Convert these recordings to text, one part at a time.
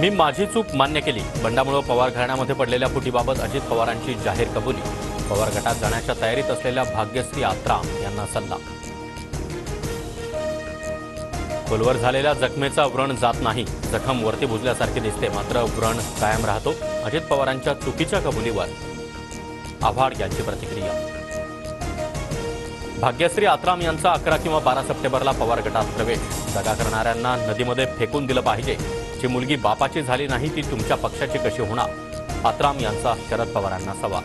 मी माझी चूक मान्य केली. बंडामुळे पवार घराण्यामध्ये पडलेल्या फुटीबाबत अजित पवारांची जाहीर कबुली. पवार गटात जाण्याच्या तयारीत असलेल्या भाग्यश्री आत्राम यांना सल्ला. खोलवर झालेल्या जखमेचा व्रण जात नाही. जखम वरती बुजल्यासारखी दिसते, मात्र व्रण कायम राहतो. अजित पवारांच्या चुकीच्या कबुलीवर आव्हाड यांची प्रतिक्रिया. भाग्यश्री आत्राम यांचा 11 किंवा 12 सप्टेंबरला पवार गटात प्रवेश. दगा करणाऱ्यांना नदीमध्ये फेकून दिलं पाहिजे. जी मुलगी बापाची झाली नाही ती तुमच्या पक्षाची कशी होणार? आत्राम यांचा शरद पवारांना सवाल.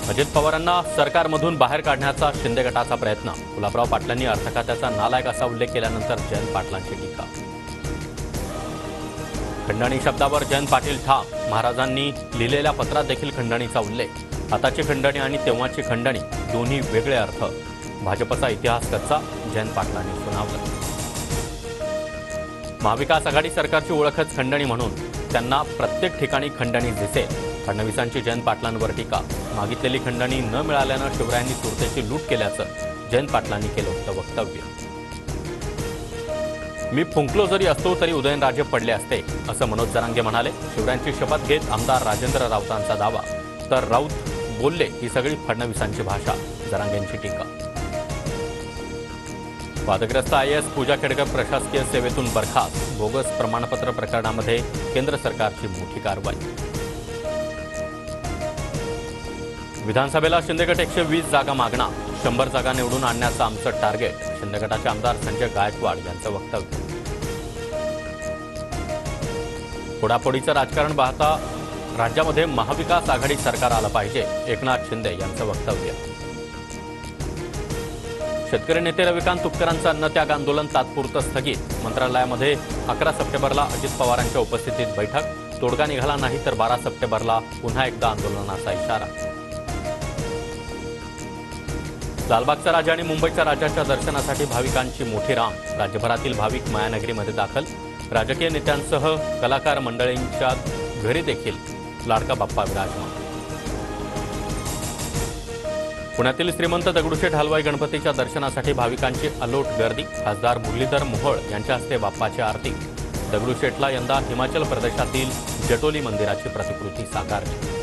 अजित पवारांना सरकारमधून बाहेर काढण्याचा शिंदे गटाचा प्रयत्न. गुलाबराव पाटलांनी अर्थखात्याचा नालायक असा उल्लेख केल्यानंतर जयंत पाटलांची टीका. खंडणी शब्दावर जयंत पाटील ठाम. महाराजांनी लिहिलेल्या पत्रात देखील खंडणीचा उल्लेख. आताची खंडणी आणि तेव्हाची खंडणी दोन्ही वेगळे अर्थ. भाजपचा इतिहास कच्चा, जयंत पाटलांनी सुनावलं. महाविकास आघाडी सरकारची ओळखच खंडणी म्हणून त्यांना प्रत्येक ठिकाणी खंडणी दिसेल. फडणवीसांची जयंत पाटलांवर टीका. मागितलेली खंडणी न मिळाल्यानं शिवरायांनी सुरतेची लूट केल्याचं जयंत पाटलांनी केलं होतं वक्तव्य. मी फुंकलो जरी असतो तरी उदयनराजे पडले असते, असं मनोज जरांगे म्हणाले. शिवरायांची शपथ घेत आमदार राजेंद्र राऊतांचा दावा. तर राऊत बोलले ही सगळी फडणवीसांची भाषा, जरांगेंची टीका. वादग्रस्त IAS पूजा खेडकर प्रशासकीय सेवेतून बरखास्त. बोगस प्रमाणपत्र प्रकरणामध्ये केंद्र सरकारची मोठी कारवाई. विधानसभेला शिंदे गट 120 जागा मागणार. 100 जागा निवडून आणण्याचं आमचं टार्गेट. शिंदे गटाचे आमदार संजय गायकवाड यांचं वक्तव्य. फोडाफोडीचं राजकारण पाहता राज्यामध्ये महाविकास आघाडी सरकार आलं पाहिजे, एकनाथ शिंदे यांचं वक्तव्य. शेतकरी नेते रविकांत तुपकरांचं अन्नत्याग आंदोलन तात्पुरतं स्थगित. मंत्रालयामध्ये 11 सप्टेंबरला अजित पवारांच्या उपस्थितीत बैठक. तोडगा निघाला नाही तर 12 सप्टेंबरला पुन्हा एकदा आंदोलनाचा इशारा. लालबागचा राजा आणि मुंबईच्या राजाच्या दर्शनासाठी भाविकांची मोठी रांग. राज्यभरातील भाविक मायानगरीमध्ये दाखल. राजकीय नेत्यांसह कलाकार मंडळींच्या घरी देखील लाडका बाप्पा विराजमान. पुण्यातील श्रीमंत दगडूशेठ हलवाई गणपतीच्या दर्शनासाठी भाविकांची अलोट गर्दी. खासदार मुरलीधर मोहोळ यांच्या हस्ते बाप्पाची आरती. दगडूशेठला यंदा हिमाचल प्रदेशातील जटोली मंदिराची प्रतिकृती साकारली.